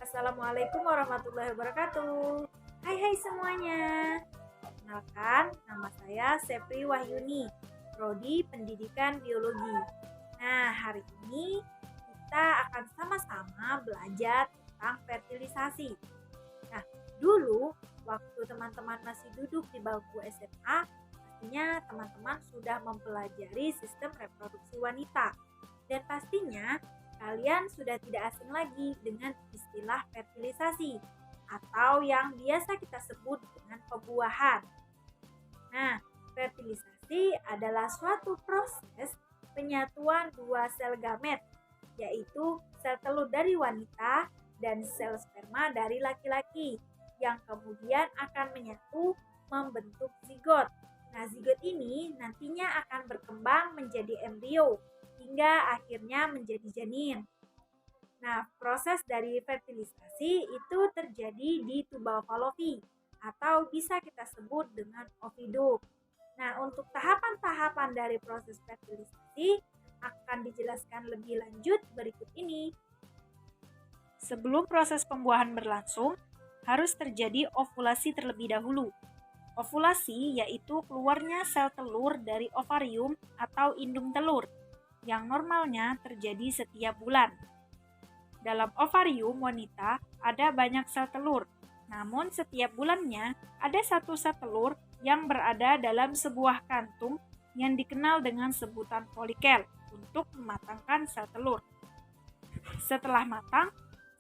Assalamualaikum warahmatullahi wabarakatuh. Hai semuanya. Kenalkan, nama saya Sepri Wahyuni, Prodi Pendidikan Biologi. Nah, hari ini kita akan sama-sama belajar tentang fertilisasi. Nah, dulu waktu teman-teman masih duduk di bangku SMA, pastinya teman-teman sudah mempelajari sistem reproduksi wanita. Dan pastinya kalian sudah tidak asing lagi dengan istilah fertilisasi atau yang biasa kita sebut dengan pembuahan. Nah, fertilisasi adalah suatu proses penyatuan dua sel gamet, yaitu sel telur dari wanita dan sel sperma dari laki-laki, yang kemudian akan menyatu membentuk zigot. Nah, zigot ini nantinya akan berkembang menjadi embrio hingga akhirnya menjadi janin. Nah, proses dari fertilisasi itu terjadi di tuba falopi atau bisa kita sebut dengan oviduk. Nah, untuk tahapan-tahapan dari proses fertilisasi akan dijelaskan lebih lanjut berikut ini. Sebelum proses pembuahan berlangsung, harus terjadi ovulasi terlebih dahulu. Ovulasi yaitu keluarnya sel telur dari ovarium atau indung telur, yang normalnya terjadi setiap bulan. Dalam ovarium wanita ada banyak sel telur, namun setiap bulannya ada satu sel telur yang berada dalam sebuah kantung yang dikenal dengan sebutan folikel untuk mematangkan sel telur. Setelah matang,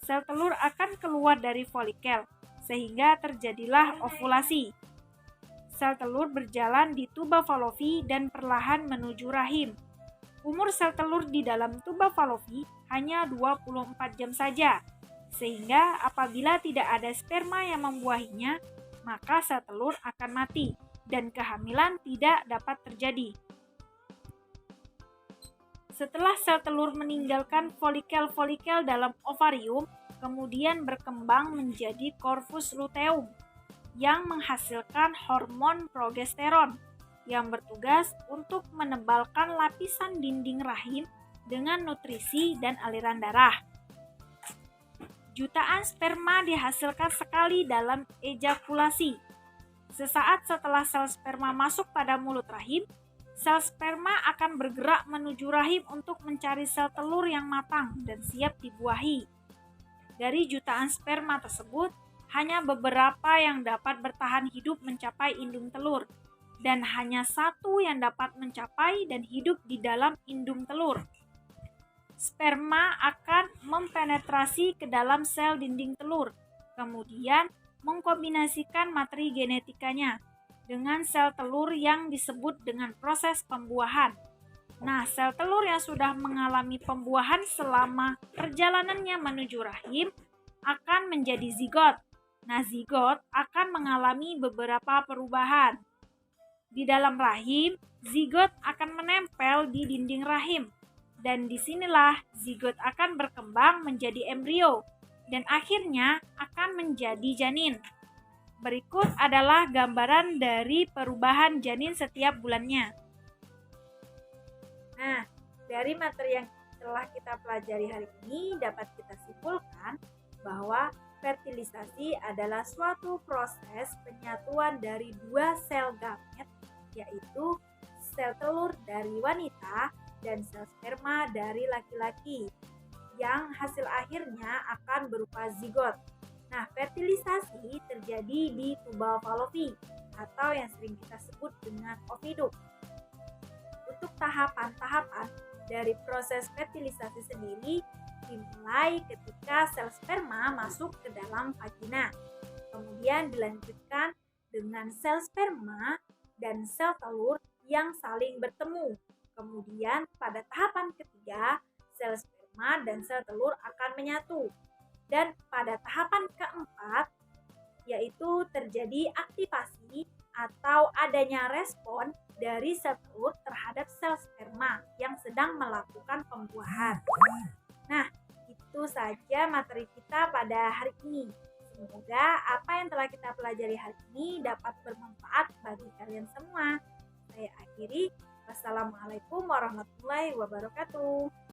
sel telur akan keluar dari folikel sehingga terjadilah ovulasi. Sel telur berjalan di tuba falopi dan perlahan menuju rahim. Umur sel telur di dalam tuba falopi hanya 24 jam saja, sehingga apabila tidak ada sperma yang membuahinya, maka sel telur akan mati dan kehamilan tidak dapat terjadi. Setelah sel telur meninggalkan folikel-folikel dalam ovarium, kemudian berkembang menjadi corpus luteum yang menghasilkan hormon progesteron yang bertugas untuk menebalkan lapisan dinding rahim dengan nutrisi dan aliran darah. Jutaan sperma dihasilkan sekali dalam ejakulasi. Sesaat setelah sel sperma masuk pada mulut rahim, sel sperma akan bergerak menuju rahim untuk mencari sel telur yang matang dan siap dibuahi. Dari jutaan sperma tersebut, hanya beberapa yang dapat bertahan hidup mencapai indung telur, dan hanya satu yang dapat mencapai dan hidup di dalam indung telur. Sperma akan mempenetrasi ke dalam sel dinding telur, kemudian mengkombinasikan materi genetikanya dengan sel telur yang disebut dengan proses pembuahan. Nah, sel telur yang sudah mengalami pembuahan selama perjalanannya menuju rahim akan menjadi zigot. Nah, zigot akan mengalami beberapa perubahan. Di dalam rahim, zigot akan menempel di dinding rahim, dan disinilah zigot akan berkembang menjadi embrio, dan akhirnya akan menjadi janin. Berikut adalah gambaran dari perubahan janin setiap bulannya. Nah, dari materi yang telah kita pelajari hari ini dapat kita simpulkan bahwa fertilisasi adalah suatu proses penyatuan dari dua sel gamet, yaitu sel telur dari wanita dan sel sperma dari laki-laki, yang hasil akhirnya akan berupa zigot. Nah, fertilisasi terjadi di tuba falopi atau yang sering kita sebut dengan oviduk. Untuk tahapan-tahapan dari proses fertilisasi sendiri dimulai ketika sel sperma masuk ke dalam vagina. Kemudian dilanjutkan dengan sel sperma dan sel telur yang saling bertemu. Kemudian pada tahapan ketiga, sel sperma dan sel telur akan menyatu. Dan pada tahapan keempat, yaitu terjadi aktivasi atau adanya respon dari sel telur terhadap sel sperma yang sedang melakukan pembuahan. Nah, itu saja materi kita pada hari ini. Semoga apa yang telah kita pelajari hari ini dapat bermanfaat bagi kalian semua. Saya akhiri. Wassalamualaikum warahmatullahi wabarakatuh.